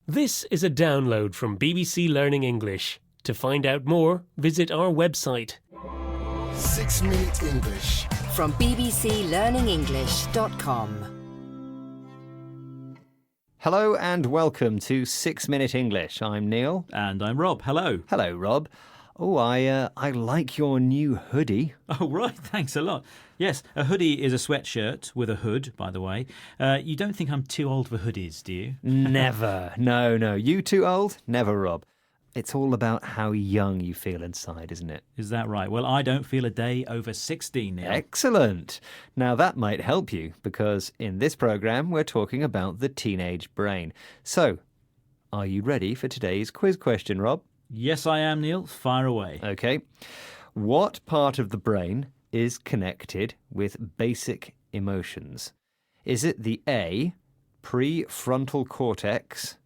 This is a download from BBC Learning English. To find out more, visit our website. 6 Minute English. From bbclearningenglish.com. Hello and welcome to 6 Minute English. I'm Neil. And I'm Rob. Hello. Hello, Rob. Oh, I like your new hoodie. Oh, right. Thanks a lot. Yes, a hoodie is a sweatshirt with a hood, by the way. You don't think I'm too old for hoodies, do you? Never. No. You too old? Never, Rob. It's all about how young you feel inside, isn't it? Is that right? Well, I don't feel a day over 16 now. Excellent. Now that might help you because in this programme we're talking about the teenage brain. So, are you ready for today's quiz question, Rob? Yes, I am, Neil. Fire away. Okay. What part of the brain is connected with basic emotions? Is it the A, prefrontal cortex,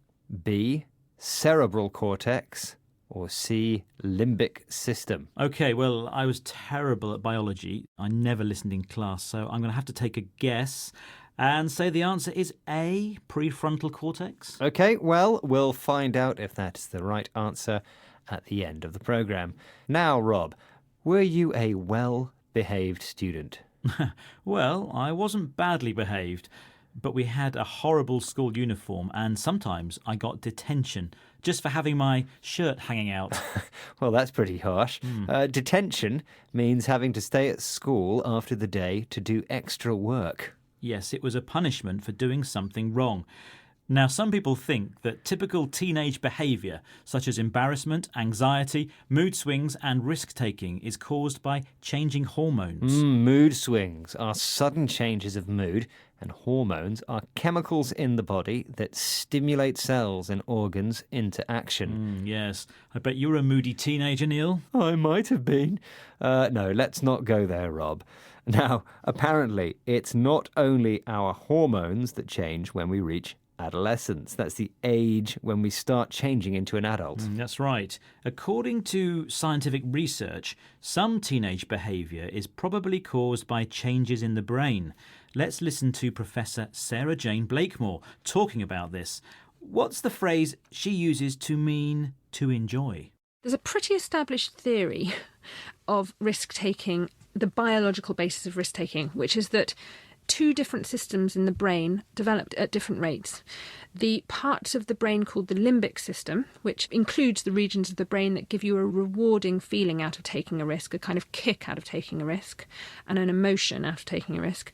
B, cerebral cortex, or C, limbic system? Okay, well, I was terrible at biology. I never listened in class, so I'm going to have to take a guess and say the answer is A, prefrontal cortex. Okay, well, we'll find out if that's the right answer at the end of the programme. Now, Rob, were you a well-behaved student? Well, I wasn't badly behaved, but we had a horrible school uniform and sometimes I got detention just for having my shirt hanging out. Well, that's pretty harsh. Detention means having to stay at school after the day to do extra work. Yes, it was a punishment for doing something wrong. Now, some people think that typical teenage behaviour, such as embarrassment, anxiety, mood swings and risk-taking, is caused by changing hormones. Mood swings are sudden changes of mood, and hormones are chemicals in the body that stimulate cells and organs into action. Yes, I bet you were a moody teenager, Neil. I might have been. No, let's not go there, Rob. Now, apparently, it's not only our hormones that change when we reach adolescence. That's the age when we start changing into an adult. That's right. According to scientific research, some teenage behaviour is probably caused by changes in the brain. Let's listen to Professor Sarah Jane Blakemore talking about this. What's the phrase she uses to mean to enjoy? There's a pretty established theory of risk-taking, the biological basis of risk-taking, which is that two different systems in the brain developed at different rates. The parts of the brain called the limbic system, which includes the regions of the brain that give you a rewarding feeling out of taking a risk, a kind of kick out of taking a risk, and an emotion out of taking a risk,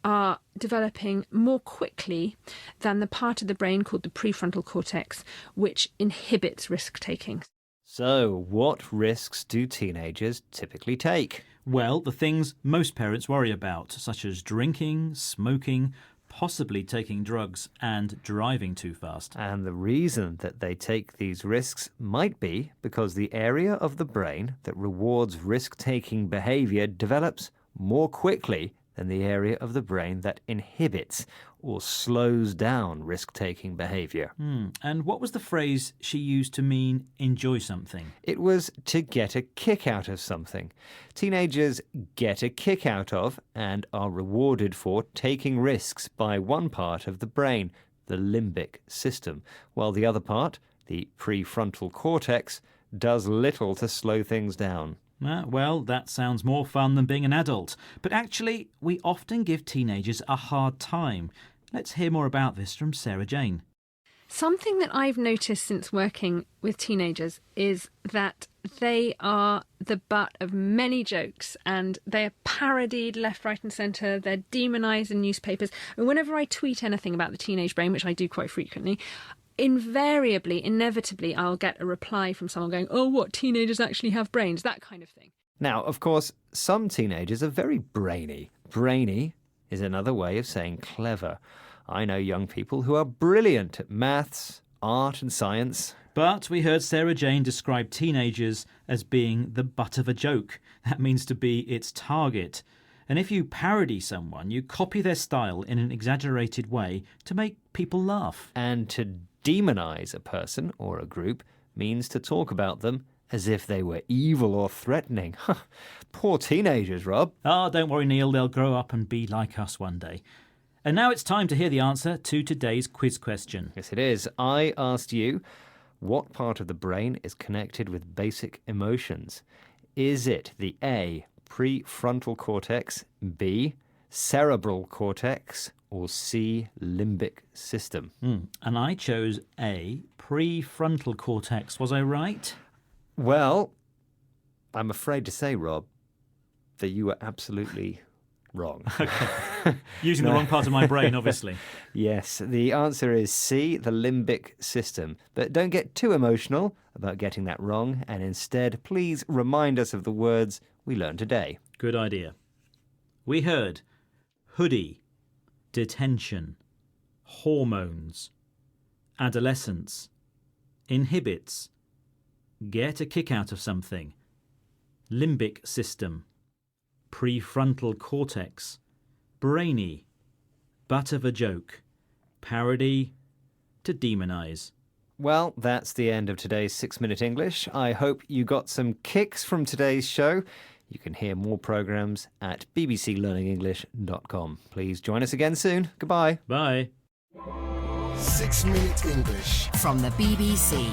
are developing more quickly than the part of the brain called the prefrontal cortex, which inhibits risk-taking. So, what risks do teenagers typically take? Well, the things most parents worry about, such as drinking, smoking, possibly taking drugs and driving too fast. And the reason that they take these risks might be because the area of the brain that rewards risk-taking behaviour develops more quickly than the area of the brain that inhibits or slows down risk-taking behaviour. And what was the phrase she used to mean enjoy something? It was to get a kick out of something. Teenagers get a kick out of and are rewarded for taking risks by one part of the brain, the limbic system, while the other part, the prefrontal cortex, does little to slow things down. Well, that sounds more fun than being an adult. But actually, we often give teenagers a hard time. Let's hear more about this from Sarah Jane. Something that I've noticed since working with teenagers is that they are the butt of many jokes and they are parodied left, right and centre. They're demonised in newspapers. And whenever I tweet anything about the teenage brain, which I do quite frequently, invariably, inevitably, I'll get a reply from someone going, oh, what, teenagers actually have brains? That kind of thing. Now, of course, some teenagers are very brainy. Brainy is another way of saying clever. I know young people who are brilliant at maths, art and science. But we heard Sarah Jane describe teenagers as being the butt of a joke. That means to be its target. And if you parody someone, you copy their style in an exaggerated way to make people laugh. And to demonise a person or a group means to talk about them as if they were evil or threatening. Poor teenagers, Rob. Don't worry, Neil, they'll grow up and be like us one day. And now it's time to hear the answer to today's quiz question. Yes, it is. I asked you, what part of the brain is connected with basic emotions? Is it the A, prefrontal cortex, B, cerebral cortex, or C, limbic system? And I chose A, prefrontal cortex. Was I right? Well, I'm afraid to say, Rob, that you were absolutely wrong. Using the wrong part of my brain, obviously. Yes, the answer is C, the limbic system. But don't get too emotional about getting that wrong, and instead, please remind us of the words we learned today. Good idea. We heard hoodie, detention, hormones, adolescence, inhibits, get a kick out of something, limbic system, prefrontal cortex, brainy, butt of a joke, parody, to demonize. Well, that's the end of today's 6-Minute English. I hope you got some kicks from today's show. You can hear more programmes at bbclearningenglish.com. Please join us again soon. Goodbye. Bye. 6 Minute English. From the BBC.